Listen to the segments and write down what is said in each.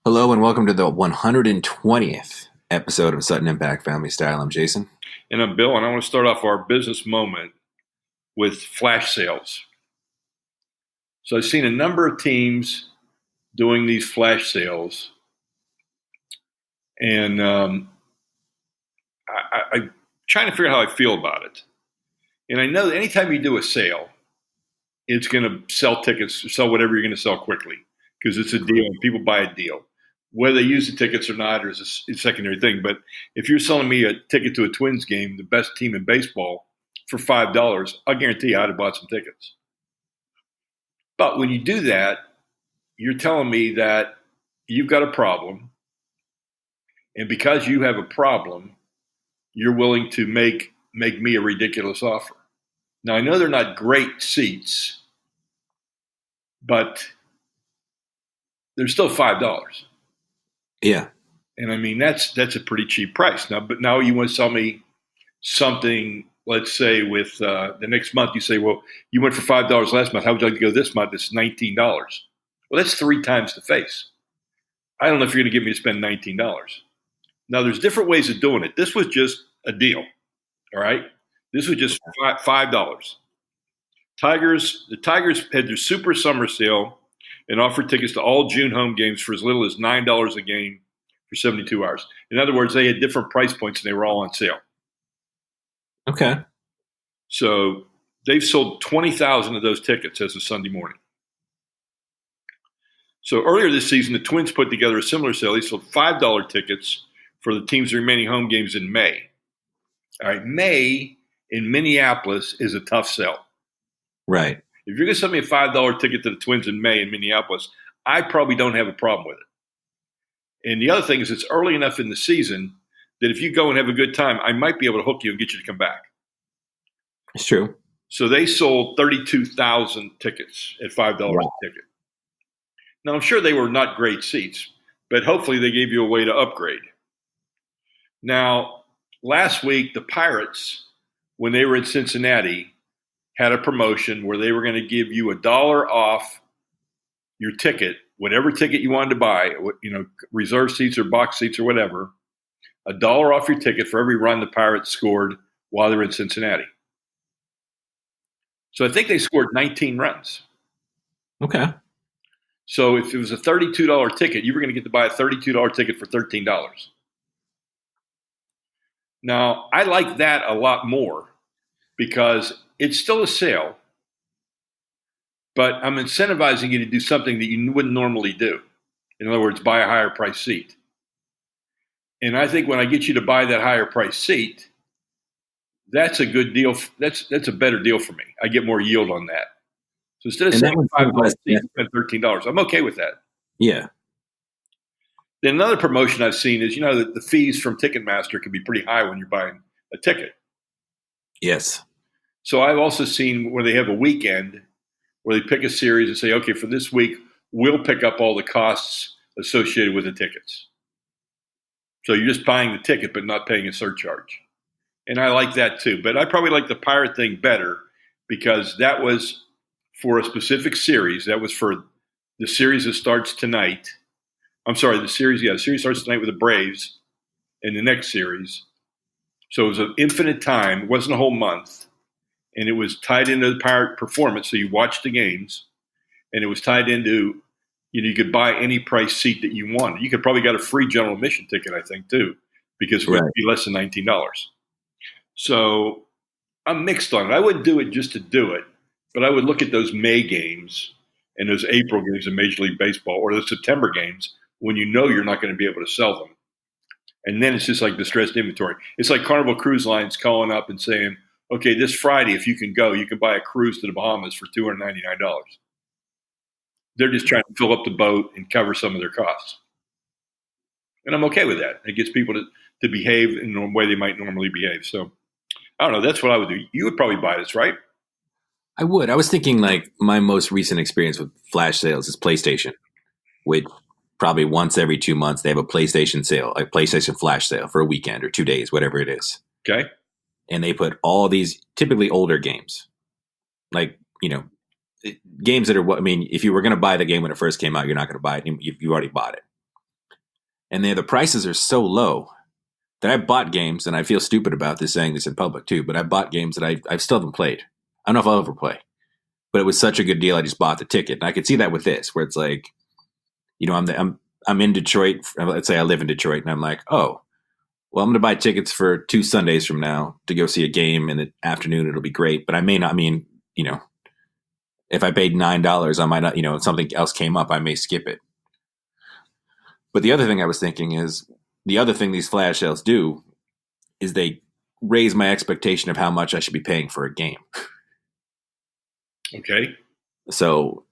Hello and welcome to the 120th episode of Sutton Impact Family Style. I'm Jason. And I'm Bill, and I want to start off our business moment with flash sales. So I've seen a number of teams doing these flash sales, and I'm trying to figure out how I feel about it. And I know that anytime you do a sale, it's going to sell tickets or sell whatever you're going to sell quickly because it's a deal and people buy a deal. Whether they use the tickets or not is a secondary thing. But if you're selling me a ticket to a Twins game, the best team in baseball, for $5, I guarantee you I'd have bought some tickets. But when you do that, you're telling me that you've got a problem. And because you have a problem, you're willing to make me a ridiculous offer. Now, I know they're not great seats, but they're still $5. Yeah. And I mean, that's a pretty cheap price. But now you want to sell me something, let's say with the next month, you say, well, you went for $5 last month. How would you like to go this month? It's $19. Well, that's 3 times the face. I don't know if you're going to get me to spend $19. Now, there's different ways of doing it. This was just a deal. All right. This was just $5. The Tigers had their super summer sale and offered tickets to all June home games for as little as $9 a game for 72 hours. In other words, they had different price points and they were all on sale. Okay. So they've sold 20,000 of those tickets as of Sunday morning. So earlier this season, the Twins put together a similar sale. They sold $5 tickets for the team's remaining home games in May. All right, May in Minneapolis is a tough sell. Right. If you're going to sell me a $5 ticket to the Twins in May in Minneapolis, I probably don't have a problem with it. And the other thing is it's early enough in the season that if you go and have a good time, I might be able to hook you and get you to come back. It's true. So they sold 32,000 tickets at $5 a ticket. Now, I'm sure they were not great seats, but hopefully they gave you a way to upgrade. Now, last week, the Pirates, when they were in Cincinnati, had a promotion where they were going to give you $1 off your ticket, whatever ticket you wanted to buy, reserve seats or box seats or whatever, $1 off your ticket for every run the Pirates scored while they were in Cincinnati. So I think they scored 19 runs. Okay. So if it was a $32 ticket, you were going to get to buy a $32 ticket for $13. Now, I like that a lot more because it's still a sale, but I'm incentivizing you to do something that you wouldn't normally do. In other words, buy a higher price seat. And I think when I get you to buy that higher price seat, that's a good deal. That's a better deal for me. I get more yield on that. So instead of saying $5 seat, spend $13. I'm okay with that. Yeah. Then another promotion I've seen is, that the fees from Ticketmaster can be pretty high when you're buying a ticket. Yes. So I've also seen where they have a weekend where they pick a series and say, okay, for this week, we'll pick up all the costs associated with the tickets. So you're just buying the ticket but not paying a surcharge. And I like that too. But I probably like the Pirate thing better because that was for a specific series. That was for the series that starts tonight. I'm sorry, the series starts tonight with the Braves in the next series. So it was an infinite time. It wasn't a whole month. And it was tied into the Pirate performance. So you watched the games. And it was tied into, you could buy any price seat that you wanted. You could probably get a free general admission ticket, I think, too, because it would be less than $19. So I'm mixed on it. I wouldn't do it just to do it. But I would look at those May games and those April games in Major League Baseball or the September games when you're not going to be able to sell them. And then it's just like distressed inventory. It's like Carnival Cruise Lines calling up and saying, okay, this Friday, if you can go, you can buy a cruise to the Bahamas for $299. They're just trying to fill up the boat and cover some of their costs. And I'm okay with that. It gets people to behave in the way they might normally behave. So I don't know. That's what I would do. You would probably buy this, right? I would. I was thinking like my most recent experience with flash sales is PlayStation, which probably once every 2 months they have a PlayStation sale, like PlayStation flash sale for a weekend or 2 days, whatever it is. Okay. And they put all these typically older games, like, games that are if you were going to buy the game when it first came out, you're not going to buy it. You already bought it. and the prices are so low that I bought games, and I feel stupid about this saying this in public too, but I bought games that I still haven't played. I don't know if I'll ever play, but it was such a good deal. I just bought the ticket, and I could see that with this, where it's like, I'm in Detroit. Let's say I live in Detroit, and I'm like, oh, well, I'm going to buy tickets for 2 Sundays from now to go see a game in the afternoon. It'll be great, but I may not. I mean, if I paid $9, I might not. If something else came up, I may skip it. But the other thing I was thinking is, the other thing these flash sales do is they raise my expectation of how much I should be paying for a game. Okay. So,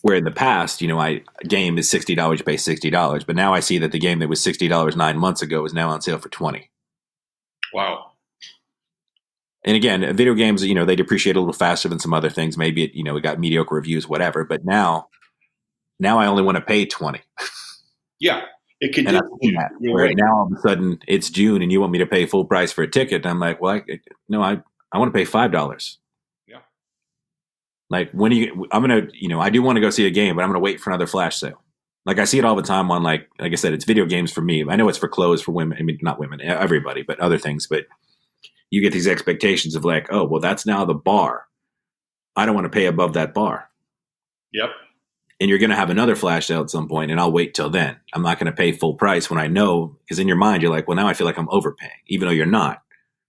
where in the past, a game is $60, you pay $60, but now I see that the game that was $60 9 months ago is now on sale for $20. Wow. And again, video games, they depreciate a little faster than some other things. Maybe it got mediocre reviews, whatever. But now I only want to pay $20. Yeah. It can and where now all of a sudden it's June and you want me to pay full price for a ticket. And I'm like, well, I want to pay $5. Yeah. Like I do want to go see a game, but I'm going to wait for another flash sale. Like I see it all the time on like I said, it's video games for me. I know it's for clothes for women. I mean, not women, everybody, but other things. But you get these expectations of like, oh, well, that's now the bar. I don't want to pay above that bar. Yep. And you're going to have another flash sale at some point, and I'll wait till then. I'm not going to pay full price when I know, because in your mind, you're like, well, now I feel like I'm overpaying, even though you're not.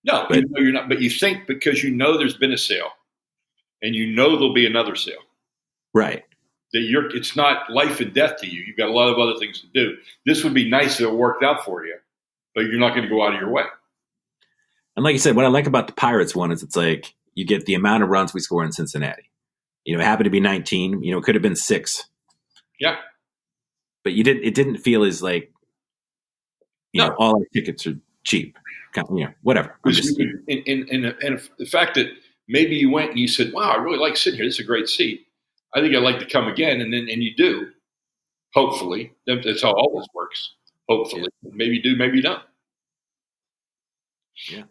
No, even though you're not. But you think because there's been a sale and there'll be another sale. Right. That it's not life and death to you. You've got a lot of other things to do. This would be nice if it worked out for you, but you're not going to go out of your way. And like you said, what I like about the Pirates one is it's like you get the amount of runs we score in Cincinnati. It happened to be 19. It could have been 6. Yeah. But it didn't feel as like, all our tickets are cheap. Whatever. And the fact that maybe you went and you said, wow, I really like sitting here. This is a great seat. I think I'd like to come again. And you do. Hopefully. That's how all this works. Hopefully. Yeah. Maybe you do, maybe you don't. Yeah.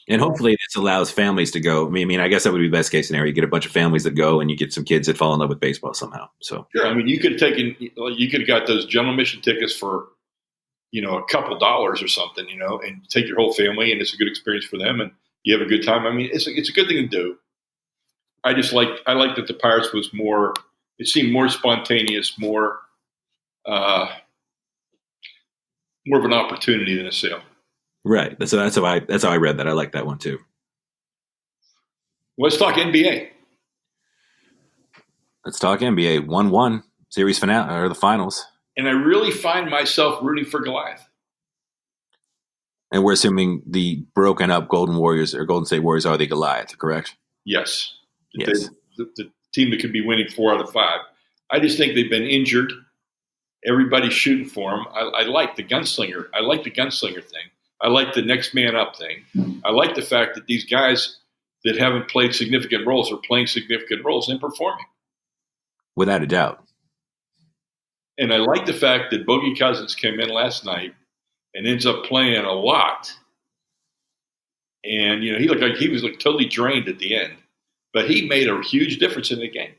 And hopefully this allows families to go. I mean, I guess that would be best case scenario. You get a bunch of families that go and you get some kids that fall in love with baseball somehow. So sure. I mean, you could have got those general admission tickets for, a couple dollars or something, and take your whole family, and it's a good experience for them and you have a good time. I mean, it's a good thing to do. I like that the Pirates was more, it seemed more spontaneous, more of an opportunity than a sale. Right. So that's how I read that. I like that one too. Let's talk NBA. Let's talk NBA. 1-1 series finale or the finals. And I really find myself rooting for Goliath. And we're assuming the broken up Golden State Warriors are the Goliath, correct? Yes. Yes. The team that could be winning 4 out of 5. I just think they've been injured. Everybody's shooting for them. I like the gunslinger. I like the gunslinger thing. I like the next man up thing. I like the fact that these guys that haven't played significant roles are playing significant roles and performing. Without a doubt. And I like the fact that Boogie Cousins came in last night and ends up playing a lot. And, he looked like he was totally drained at the end. But he made a huge difference in the game.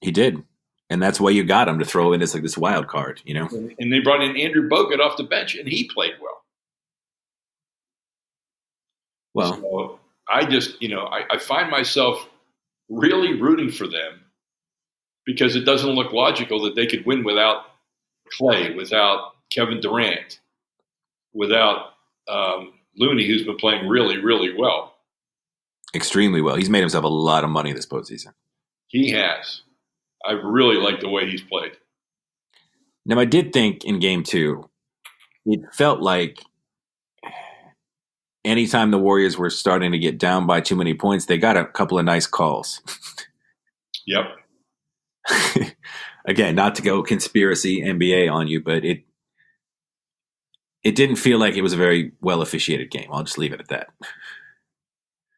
He did. And that's why you got him to throw in this wild card, And they brought in Andrew Bogut off the bench, and he played well. Well, so I just, I find myself really rooting for them because it doesn't look logical that they could win without Clay, without Kevin Durant, without Looney, who's been playing really, really well. Extremely well. He's made himself a lot of money this postseason. He has. I really like the way he's played. Now, I did think in game 2, it felt like anytime the Warriors were starting to get down by too many points, they got a couple of nice calls. Yep. Again, not to go conspiracy NBA on you, but it didn't feel like it was a very well officiated game. I'll just leave it at that.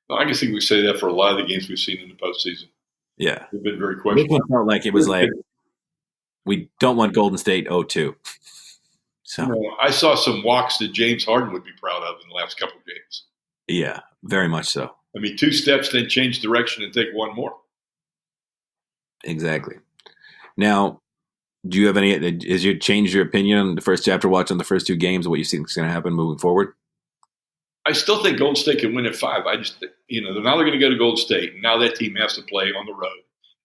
I guess we say that for a lot of the games we've seen in the postseason. Yeah. They've been very questionable. This one felt like it was like, we don't want Golden State 0-2. So I saw some walks that James Harden would be proud of in the last couple of games. Yeah, very much so. I mean, 2 steps, then change direction and take one more. Exactly. Now, Do you have any? Has you changed your opinion on the first after watching the first two games of what you think is going to happen moving forward? I still think Golden State can win at 5. I just, now they're going to go to Golden State. And now that team has to play on the road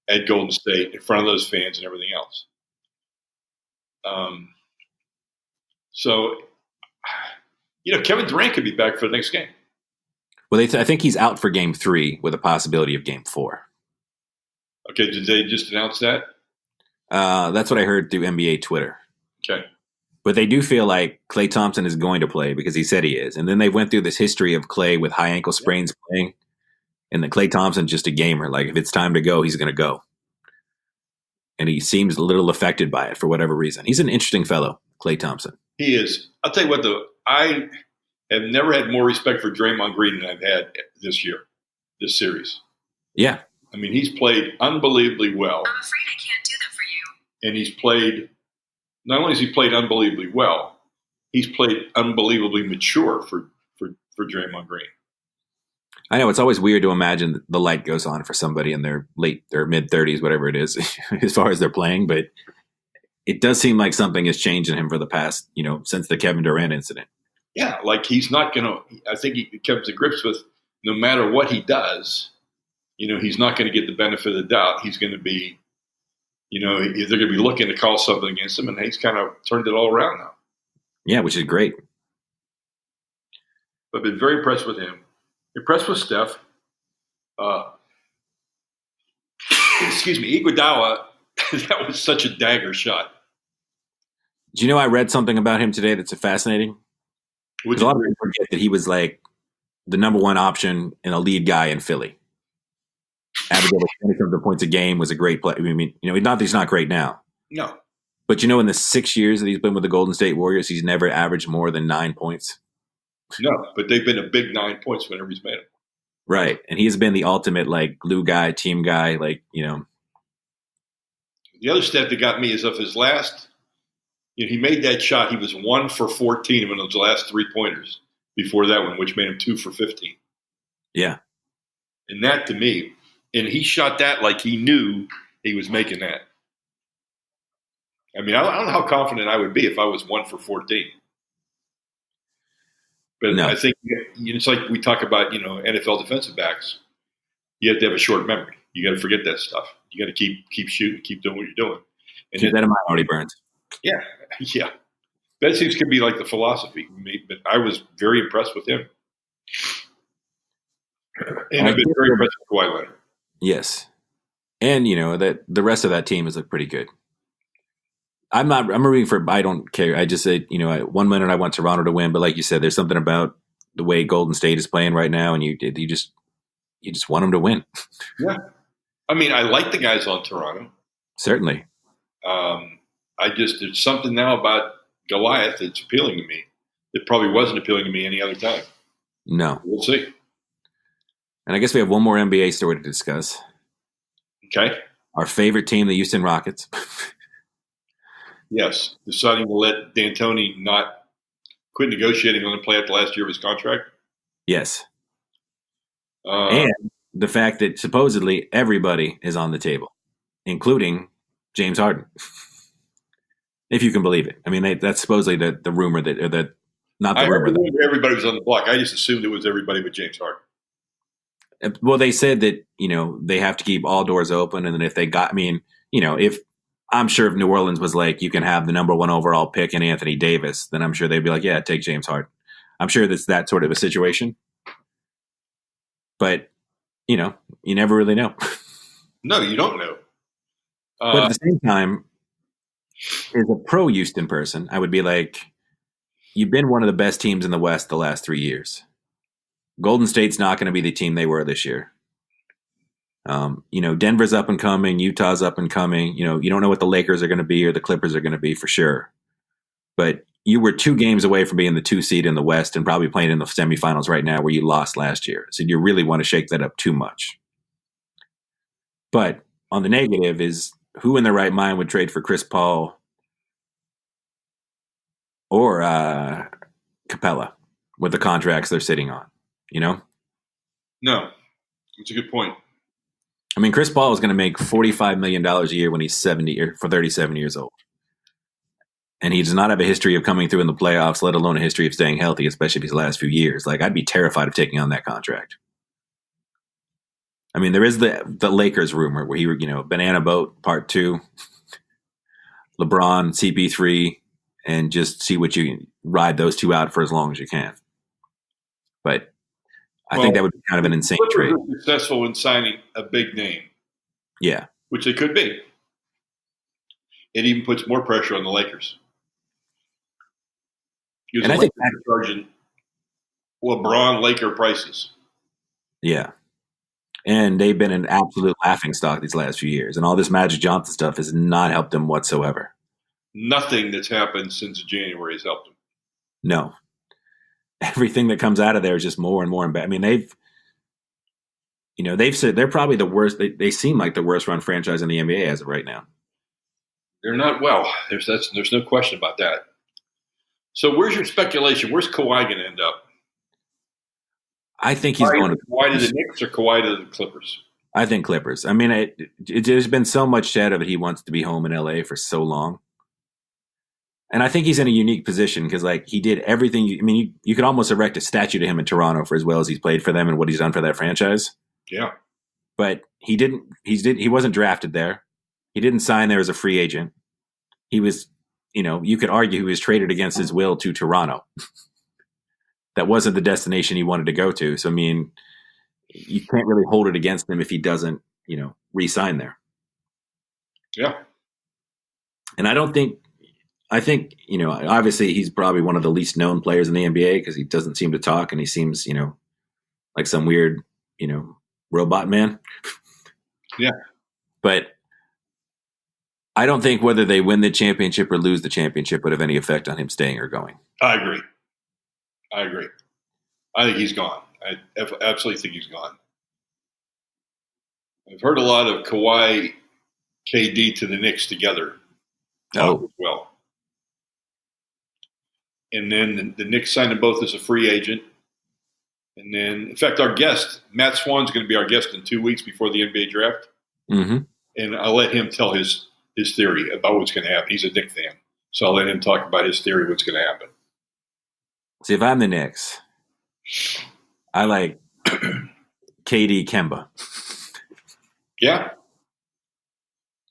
at Golden State in front of those fans and everything else. So, Kevin Durant could be back for the next game. Well, I think he's out for Game 3 with a possibility of Game 4. Okay, did they just announce that? That's what I heard through NBA Twitter. Okay. But they do feel like Klay Thompson is going to play because he said he is. And then they went through this history of Klay with high ankle sprains playing. And that Klay Thompson's just a gamer. Like, if it's time to go, he's going to go. And he seems a little affected by it for whatever reason. He's an interesting fellow, Klay Thompson. He is. I'll tell you what, though. I have never had more respect for Draymond Green than I've had this series. Yeah. I mean, he's played unbelievably well. I'm afraid I can't do that for you. And he's played, not only has he played unbelievably well, he's played unbelievably mature for Draymond Green. I know it's always weird to imagine the light goes on for somebody in their mid-30s, whatever it is, as far as they're playing. But it does seem like something has changed in him for the past, since the Kevin Durant incident. Yeah, like he's not going to – I think he comes to grips with no matter what he does, he's not going to get the benefit of the doubt. He's going to be – they're going to be looking to call something against him, and he's kind of turned it all around now. Yeah, which is great. I've been very impressed with him. Impressed with Steph. Iguodala, that was such a dagger shot. Do you know I read something about him today that's fascinating? A lot of people forget that he was like the number one option and a lead guy in Philly. Averaged over 20-something points a game, was a great player. I mean, not that he's not great now. No. But in the 6 years that he's been with the Golden State Warriors, he's never averaged more than 9 points. No, but they've been a big 9 points whenever he's made them. Right. And he's been the ultimate, glue guy, team guy, The other stat that got me is of his last, he made that shot. He was 1 for 14 in those last 3-pointers before that one, which made him 2 for 15. Yeah. And that to me, and he shot that like he knew he was making that. I mean, I don't know how confident I would be if I was 1 for 14. But no. I think it's like we talk about, NFL defensive backs. You have to have a short memory. You got to forget that stuff. You got to keep shooting, keep doing what you're doing. And keep that in mind, Artie Burns. Yeah. That seems to be like the philosophy. But I was very impressed with him. And I've been very impressed with Kawhi Leonard. Yes. And, that the rest of that team has looked pretty good. I'm rooting for, I don't care. I just say, 1 minute I want Toronto to win, but like you said, there's something about the way Golden State is playing right now, and you just want them to win. Yeah. I mean, I like the guys on Toronto. Certainly. There's something now about Goliath that's appealing to me. It probably wasn't appealing to me any other time. No. We'll see. And I guess we have one more NBA story to discuss. Okay. Our favorite team, the Houston Rockets. Yes, deciding to let D'Antoni not quit negotiating on the play after last year of his contract. Yes. And the fact that supposedly everybody is on the table, including James Harden. If you can believe it. I mean, that's supposedly the rumor that not the rumor. Everybody was on the block. I just assumed it was everybody but James Harden. Well, they said that, they have to keep all doors open. And then if they I'm sure if New Orleans was like, you can have the number 1 overall pick in Anthony Davis, then I'm sure they'd be like, yeah, take James Harden. I'm sure that's that sort of a situation. But, you never really know. No, you don't know. But at the same time, as a pro Houston person, I would be like, you've been one of the best teams in the West the last 3 years. Golden State's not going to be the team they were this year. Denver's up and coming, Utah's up and coming. You don't know what the Lakers are going to be or the Clippers are going to be for sure. But you were 2 games away from being the 2 seed in the West and probably playing in the semifinals right now where you lost last year. So you really want to shake that up too much. But on the negative is who in their right mind would trade for Chris Paul or Capella with the contracts they're sitting on, No, it's a good point. I mean, Chris Paul is going to make $45 million a year when he's 70 or for 37 years old. And he does not have a history of coming through in the playoffs, let alone a history of staying healthy, especially these last few years. Like, I'd be terrified of taking on that contract. I mean, there is the Lakers rumor where Banana Boat Part 2, LeBron, CP3, and just see what you ride those two out for as long as you can. But I think that would be kind of an insane trade. Successful in signing a big name. Yeah. Which they could be. It even puts more pressure on the Lakers. And I think they're charging LeBron Laker prices. Yeah. And they've been an absolute laughingstock these last few years. And all this Magic Johnson stuff has not helped them whatsoever. Nothing that's happened since January has helped them. No. Everything that comes out of there is just more and more. I mean, they've said they're probably the worst. They seem like the worst run franchise in the NBA as of right now. They're not well. There's no question about that. So where's your speculation? Where's Kawhi going to end up? I think he's going to Kawhi to the Knicks or Kawhi to the Clippers. I think Clippers. I mean, there's been so much chat of it. He wants to be home in LA for so long. And I think he's in a unique position because, like, he did everything. You could almost erect a statue to him in Toronto for as well as he's played for them and what he's done for that franchise. Yeah. But he didn't. He wasn't drafted there. He didn't sign there as a free agent. He was, you could argue he was traded against his will to Toronto. That wasn't the destination he wanted to go to. So, I mean, you can't really hold it against him if he doesn't, re-sign there. Yeah. And I think, obviously he's probably one of the least known players in the NBA because he doesn't seem to talk and he seems, like some weird, robot man. Yeah. But I don't think whether they win the championship or lose the championship would have any effect on him staying or going. I agree. I think he's gone. I absolutely think he's gone. I've heard a lot of Kawhi, KD to the Knicks together. Oh. As well. And then the Knicks signed them both as a free agent. And then, in fact, our guest, Matt Swan's going to be our guest in 2 weeks before the NBA draft. Mm-hmm. And I'll let him tell his theory about what's going to happen. He's a Knicks fan. So I'll let him talk about his theory of what's going to happen. See, if I'm the Knicks, I like KD Kemba. Yeah.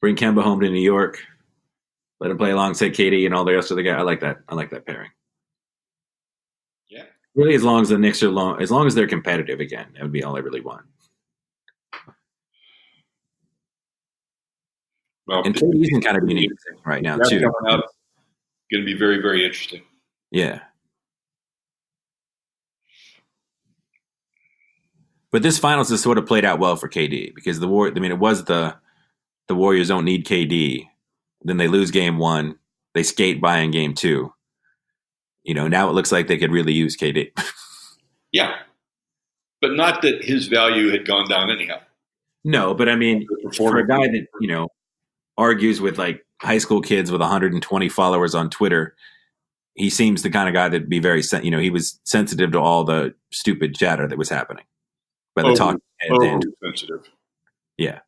Bring Kemba home to New York. Let him play alongside KD and all the rest of the guys. I like that pairing. Yeah. Really, as long as the Knicks are as long as they're competitive again, that would be all I really want. Well, and KD's in kind of a unique position right now too. Going to be very, very interesting. Yeah. But this finals has sort of played out well for KD because it was the Warriors don't need KD. Then they lose game 1. They skate by in game 2. Now it looks like they could really use KD. Yeah. But not that his value had gone down anyhow. No, but I mean, for a guy that, argues with like high school kids with 120 followers on Twitter, he seems the kind of guy that'd be very, he was sensitive to all the stupid chatter that was happening. By the talk. Sensitive. Yeah.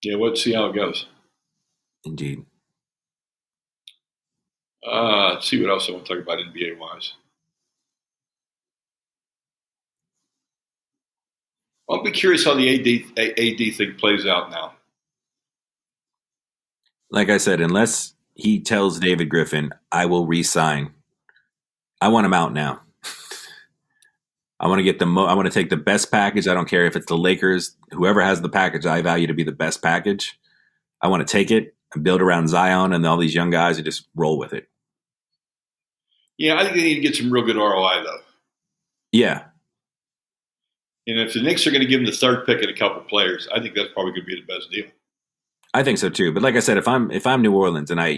Yeah, let's see how it goes. Indeed. Let's see what else I want to talk about NBA-wise. I'll be curious how the AD thing plays out now. Like I said, unless he tells David Griffin, I will re-sign, I want him out now. I want to get I want to take the best package. I don't care if it's the Lakers, whoever has the package I value to be the best package. I want to take it and build around Zion and all these young guys and just roll with it. Yeah, I think they need to get some real good ROI though. Yeah. And if the Knicks are going to give him the third pick and a couple players, I think that's probably going to be the best deal. I think so too. But like I said, if I'm New Orleans and I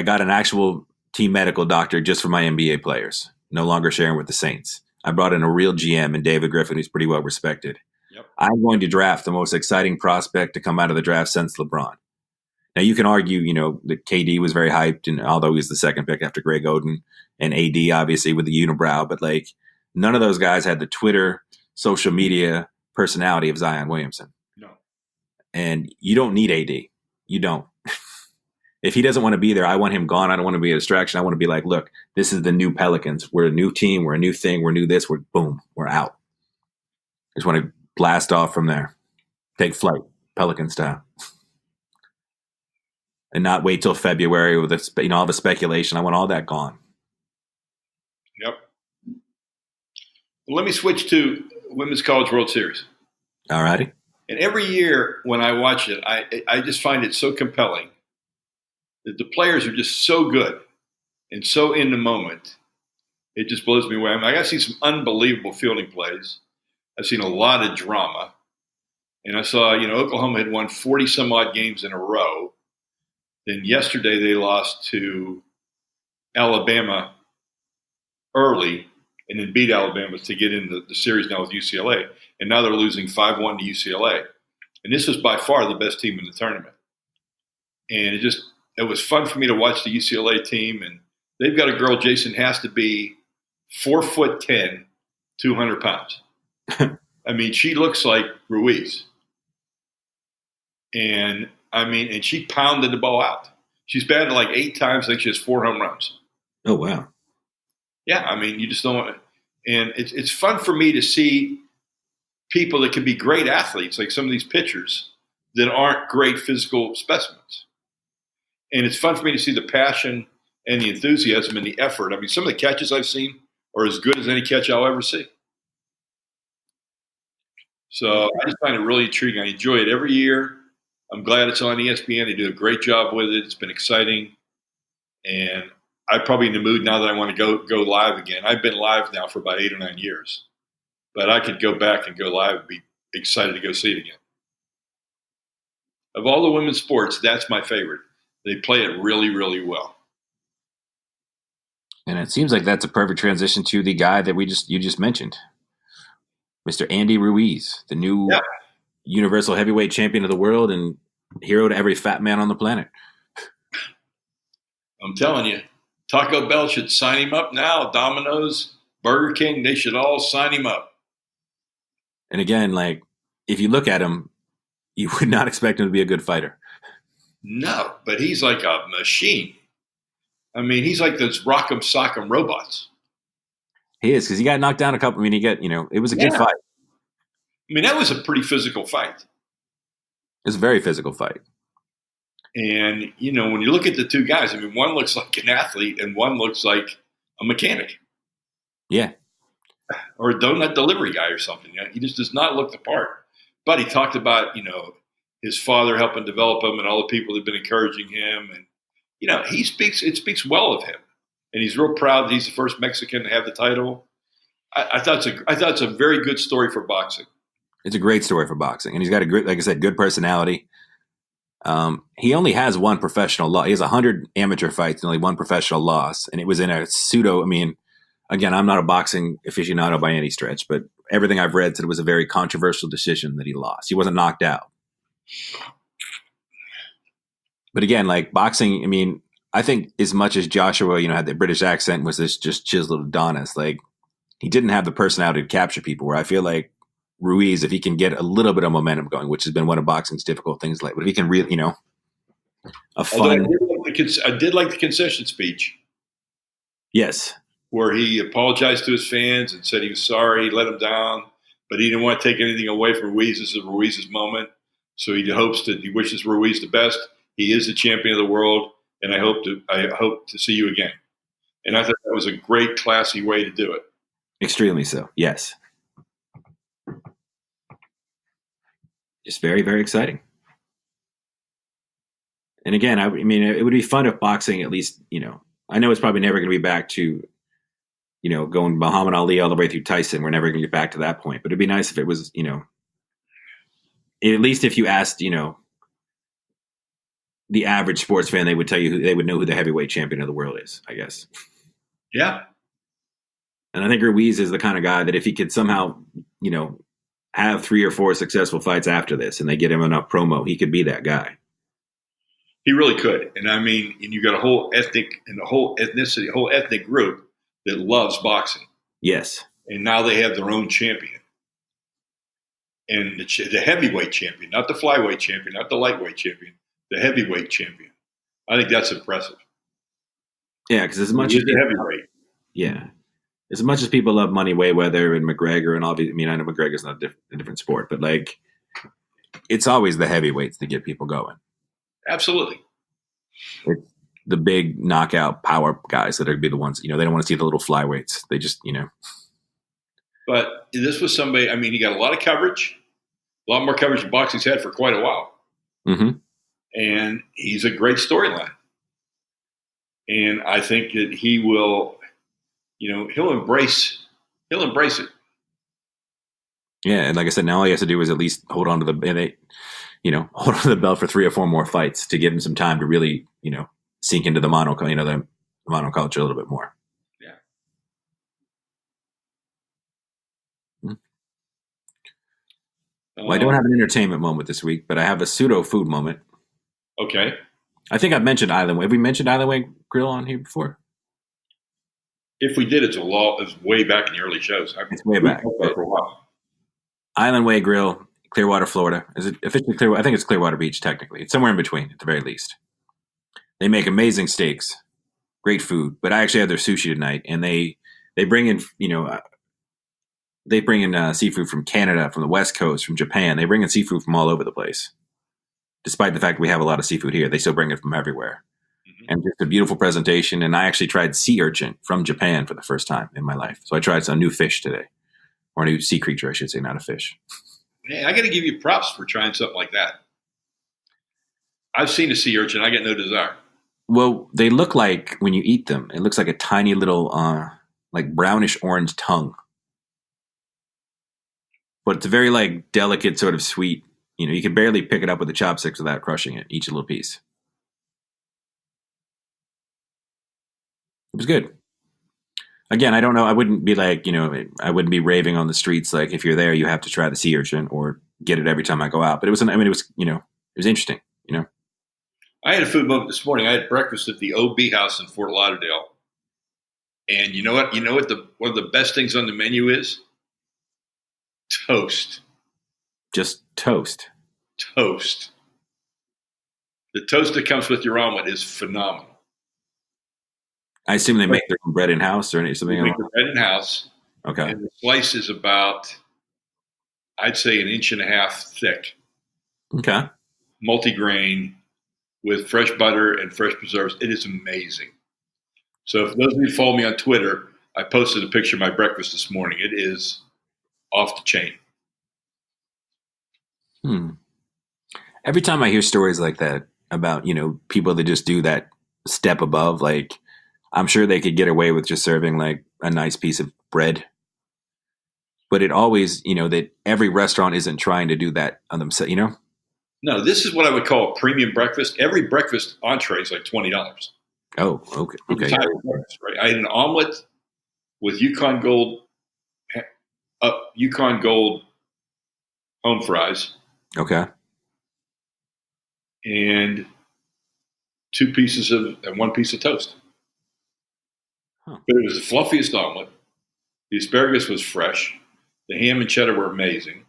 got an actual team medical doctor just for my NBA players, no longer sharing with the Saints. I brought in a real GM and David Griffin, who's pretty well respected. Yep. I'm going to draft the most exciting prospect to come out of the draft since LeBron. Now you can argue, that KD was very hyped, and although he was the second pick after Greg Oden, and AD obviously with the unibrow, but like none of those guys had the Twitter, social media personality of Zion Williamson. No. And you don't need AD. You don't. If he doesn't want to be there, I want him gone. I don't want to be a distraction. I want to be like, look, this is the new Pelicans. We're a new team. We're a new thing. We're new this. We're out. I just want to blast off from there. Take flight, Pelican style. And not wait till February with all the speculation. I want all that gone. Yep. Well, let me switch to Women's College World Series. All righty. And every year when I watch it, I just find it so compelling that the players are just so good and so in the moment. It just blows me away. I got to see some unbelievable fielding plays. I've seen a lot of drama. And I saw, Oklahoma had won 40-some-odd games in a row. Then yesterday they lost to Alabama early and then beat Alabama to get into the series now with UCLA. And now they're losing 5-1 to UCLA. And this was by far the best team in the tournament. And it was fun for me to watch the UCLA team. And they've got a girl, Jason, has to be 4'10", 200 pounds. I mean, she looks like Ruiz. And she pounded the ball out. She's batted like 8 times. I think she has 4 home runs. Oh, wow. Yeah, you just don't want to. And it's fun for me to see people that can be great athletes, like some of these pitchers, that aren't great physical specimens. And it's fun for me to see the passion and the enthusiasm and the effort. Some of the catches I've seen are as good as any catch I'll ever see. So I just find it really intriguing. I enjoy it every year. I'm glad it's on ESPN. They do a great job with it. It's been exciting. And I'm probably in the mood now that I want to go live again. I've been live now for about 8 or 9 years. But I could go back and go live and be excited to go see it again. Of all the women's sports, that's my favorite. They play it really, really well. And it seems like that's a perfect transition to the guy that you just mentioned, Mr. Andy Ruiz, the new Universal Heavyweight Champion of the world and hero to every fat man on the planet. I'm telling you, Taco Bell should sign him up now. Domino's, Burger King, they should all sign him up. And again, like, if you look at him, you would not expect him to be a good fighter. No, but he's like a machine. He's like those Rock'em Sock'em robots. He is, because he got knocked down a couple. It was a good fight. That was a pretty physical fight. It was a very physical fight. And, when you look at the two guys, one looks like an athlete and one looks like a mechanic. Yeah. Or a donut delivery guy or something. He just does not look the part. But he talked about, his father helping develop him and all the people that have been encouraging him. And, it speaks well of him. And he's real proud that he's the first Mexican to have the title. I thought it's a very good story for boxing. It's a great story for boxing. And he's got a great, like I said, good personality. He only has one professional loss. He has 100 amateur fights and only one professional loss. And it was in a pseudo, again, I'm not a boxing aficionado by any stretch, but everything I've read said it was a very controversial decision that he lost. He wasn't knocked out. But again, like boxing, I think as much as Joshua, had the British accent, was this just chiseled Adonis, like he didn't have the personality to capture people, where I feel like Ruiz, if he can get a little bit of momentum going, which has been one of boxing's difficult things, but if he can really, a fun. I did like the concession speech. Yes. Where he apologized to his fans and said he was sorry, he let them down, but he didn't want to take anything away from Ruiz. This is Ruiz's moment. So he wishes Ruiz the best. He is the champion of the world, and I hope to see you again. And I thought that was a great, classy way to do it. Extremely so. Yes. Just very, very exciting. And again, it would be fun if boxing, at least, I know it's probably never going to be back to, going Muhammad Ali all the way through Tyson. We're never going to get back to that point. But it'd be nice if it was, at least if you asked, the average sports fan, they would tell you they would know who the heavyweight champion of the world is, I guess. Yeah. And I think Ruiz is the kind of guy that if he could somehow, have 3 or 4 successful fights after this and they get him enough promo, he could be that guy. He really could. And and you got a whole ethnic group that loves boxing. Yes. And now they have their own champion. and the heavyweight champion, not the flyweight champion, not the lightweight champion, the heavyweight champion. I think that's impressive. Yeah, because as much as the heavyweight, as much as people love Money Mayweather and McGregor and all these, I mean, I know McGregor's not a different sport, but like, it's always the heavyweights that get people going. Absolutely. It's the big knockout power guys that are be the ones, they don't want to see the little flyweights. They just, But this was somebody, I mean, he got a lot of coverage, a lot more coverage than boxing's had for quite a while. Mm-hmm. And he's a great storyline. And I think that he will, he'll embrace it. Yeah, and like I said, now all he has to do is at least hold on to hold on to the belt for 3 or 4 more fights to give him some time to really, sink into the the monoculture a little bit more. Yeah. Well, I don't have an entertainment moment this week, but I have a pseudo food moment. Okay. I think I've mentioned Island Way. Have we mentioned Island Way Grill on here before? If we did, it's way back in the early shows. It's way back. For a while. Island Way Grill, Clearwater, Florida. Is it officially Clearwater? I think it's Clearwater Beach, technically. It's somewhere in between, at the very least. They make amazing steaks, great food. But I actually had their sushi tonight, and they bring in, seafood from Canada, from the West Coast, from Japan. They bring in seafood from all over the place. Despite the fact we have a lot of seafood here, they still bring it from everywhere. Mm-hmm. And just a beautiful presentation. And I actually tried sea urchin from Japan for the first time in my life. So I tried a new fish today. Or a new sea creature, I should say, not a fish. Hey, I got to give you props for trying something like that. I've seen a sea urchin. I get no desire. Well, they look like, when you eat them, it looks like a tiny little, like brownish orange tongue. But it's a very like delicate, sort of sweet. You can barely pick it up with the chopsticks without crushing it, each little piece. It was good. Again, I don't know. I wouldn't be like, I wouldn't be raving on the streets. Like, if you're there, you have to try the sea urchin or get it every time I go out. But it was interesting, I had a food moment this morning. I had breakfast at the OB House in Fort Lauderdale. And you know what? One of the best things on the menu is? Toast. Just toast. Toast. The toast that comes with your omelet is phenomenal. I assume they make their own bread in-house or something? They make their bread in-house. Okay. And the slice is about, I'd say, 1.5 inches thick. Okay. Multi-grain with fresh butter and fresh preserves. It is amazing. So for those of you who follow me on Twitter, I posted a picture of my breakfast this morning. It is off the chain. Every time I hear stories like that about, people that just do that step above, like, I'm sure they could get away with just serving like a nice piece of bread. But it always, that every restaurant isn't trying to do that on themselves, No, this is what I would call a premium breakfast. Every breakfast entree is like $20. Oh, okay. Okay. Right. I had an omelet with Yukon Gold home fries. Okay. And 1 piece of toast. Huh. But it was the fluffiest omelet. The asparagus was fresh. The ham and cheddar were amazing.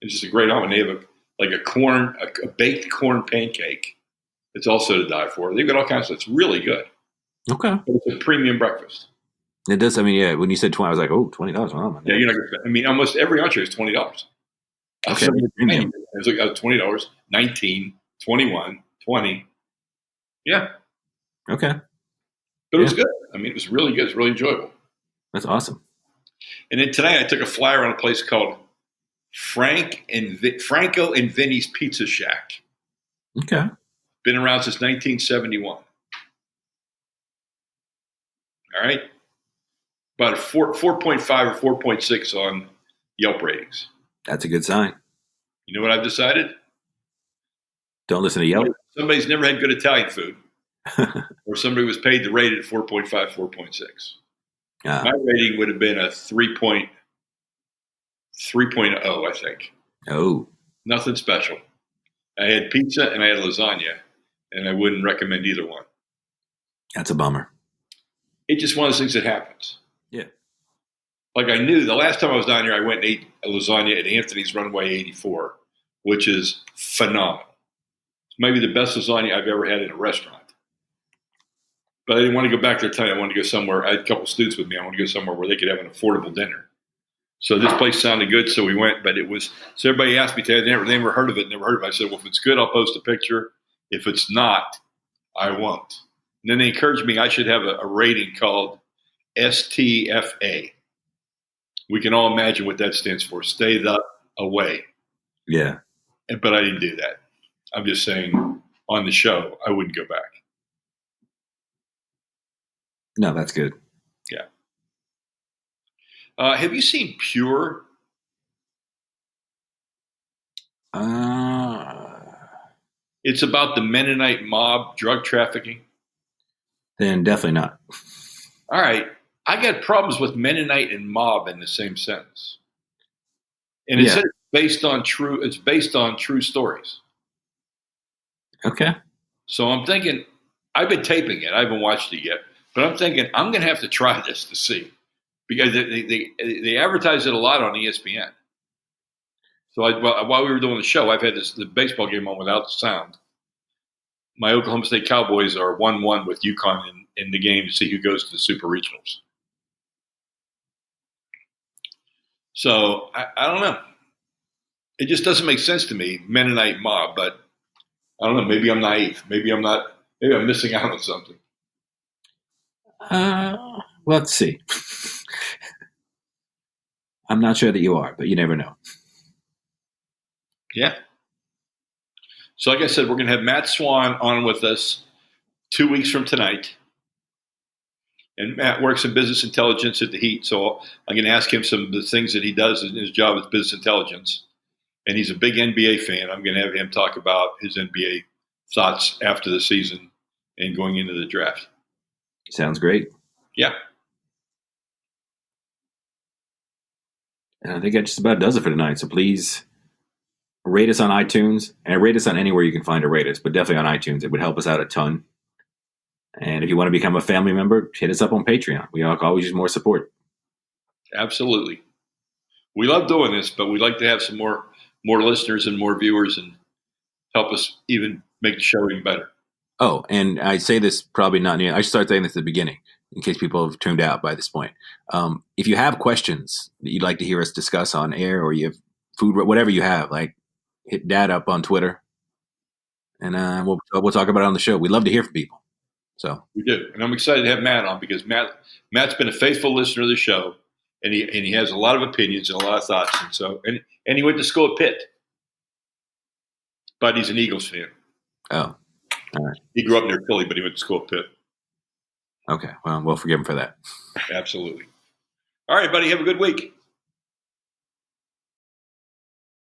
It's just a great omelet. They have a baked corn pancake. It's also to die for. They've got all kinds of stuff. It's really good. Okay. But it's a premium breakfast. It does. I mean, yeah, when you said 20, I was like, oh, $20. Wow, yeah, you're not going to, I mean, almost every entree is $20. Okay. It was like $20, 19, 21, 20. Yeah. Okay. But it was good. I mean, it was really good. It was really enjoyable. That's awesome. And then today I took a flyer on a place called Franco and Vinny's Pizza Shack. Okay. Been around since 1971. All right. About a 4.5 or 4.6 on Yelp ratings. That's a good sign. You know what I've decided? Don't listen to Yelp. Somebody's never had good Italian food. Or somebody was paid to rate it at 4.5, 4.6. My rating would have been a 3.0, I think. Oh. Nothing special. I had pizza and I had lasagna, and I wouldn't recommend either one. That's a bummer. It's just one of those things that happens. Yeah. like I knew the last time I was down here, I went and ate a lasagna at Anthony's Runway 84, which is phenomenal. It's maybe the best lasagna I've ever had in a restaurant. But I didn't want to go back there tonight. I wanted to go somewhere. I had a couple of students with me. I wanted to go somewhere where they could have an affordable dinner. So this place sounded good, so we went. But it was so everybody asked me, they never heard of it. Never heard of it. I said, well, if it's good, I'll post a picture. If it's not, I won't. And then they encouraged me I should have a rating called STFA. We can all imagine what that stands for. Stay the away. Yeah. But I didn't do that. I'm just saying on the show, I wouldn't go back. No, that's good. Yeah. Have you seen Pure? It's about the Mennonite mob drug trafficking. Then definitely not. All right. I got problems with Mennonite and mob in the same sentence. And it's based on true stories. Okay. So I'm thinking, I've been taping it. I haven't watched it yet. But I'm thinking, I'm going to have to try this to see. Because they advertise it a lot on ESPN. So while we were doing the show, I've had the baseball game on without the sound. My Oklahoma State Cowboys are 1-1 with UConn in the game to see who goes to the Super Regionals. So I don't know. It just doesn't make sense to me, Mennonite mob. But I don't know. Maybe I'm naive. Maybe I'm not. Maybe I'm missing out on something. Let's see. I'm not sure that you are, but you never know. Yeah. So like I said, we're going to have Matt Swan on with us 2 weeks from tonight. And Matt works in business intelligence at the Heat. So I'm going to ask him some of the things that he does in his job with business intelligence. And he's a big NBA fan. I'm going to have him talk about his NBA thoughts after the season and going into the draft. Sounds great. Yeah. And I think that just about does it for tonight. So please rate us on iTunes and rate us on anywhere you can find to rate us, but definitely on iTunes. It would help us out a ton. And if you want to become a family member, hit us up on Patreon. We always use more support. Absolutely. We love doing this, but we'd like to have some more listeners and more viewers and help us even make the show even better. Oh, and I say this probably not near. I should start saying this at the beginning in case people have tuned out by this point. If you have questions that you'd like to hear us discuss on air, or you have food, whatever you have, like hit Dad up on Twitter, and we'll talk about it on the show. We love to hear from people. So we do, and I'm excited to have Matt on because Matt's been a faithful listener of the show, and he has a lot of opinions and a lot of thoughts, and he went to school at Pitt, but he's an Eagles fan. Oh, all right. He grew up near Philly, but he went to school at Pitt. Okay, well, we'll forgive him for that. Absolutely. All right, buddy. Have a good week.